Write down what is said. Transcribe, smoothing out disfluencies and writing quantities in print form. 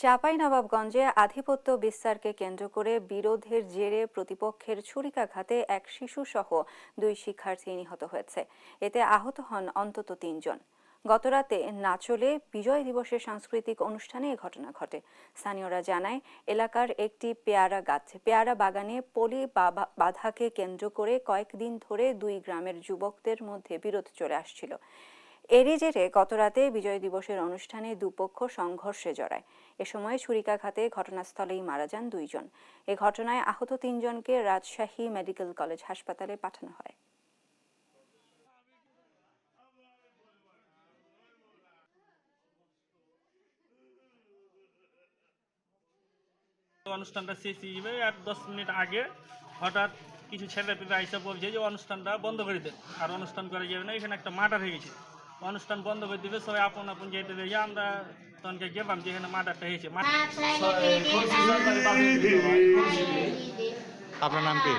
চাঁপাইনবাবগঞ্জে আধিপত্য বিস্তারকে কেন্দ্র করে বিরোধের জেরে প্রতিপক্ষের ছুরিকাঘাতে এক শিশুসহ 2 শিক্ষার্থী নিহত হয়েছে। এতে আহত হন অন্তত 3 জন। গতরাতে নাচলে বিজয় দিবসের সাংস্কৃতিক অনুষ্ঠানে এ ঘটনা ঘটে। স্থানীয়রা জানায়, এলাকার একটি পেয়ারা বাগানে পলি বাধাকে কেন্দ্র করে কয়েকদিন ধরে 2 গ্রামের যুবকদের মধ্যে বিরোধ চলে আসছিল। এরই জেরে গতরাতে বিজয় দিবসের অনুষ্ঠানে দুপক্ষ সংঘর্ষে জড়ায়। এ সময় ছুরিকাঘাতে ঘটনাস্থলেই মারা যান 2 জন। এ ঘটনায় আহত 3 জনকে রাজশাহী মেডিকেল কলেজ হাসপাতালে পাঠানো হয়। অনুষ্ঠানটা শেষ হয়ে যাবে আর 10 মিনিট আগে হঠাৎ কিছু ছেলেপেলে আইসা বলছে যে অনুষ্ঠানটা বন্ধ করে দেন, আর অনুষ্ঠান করা যাবে না, এখানে একটা মার্ডার হয়ে গেছে, অনুষ্ঠান বন্ধ করে দিবে, সবাই আপন আপন যেতে দিয়ে আমরা তখনকে গেলাম যে এখানে মার্ডারটা হয়েছে। আপনার নাম কি?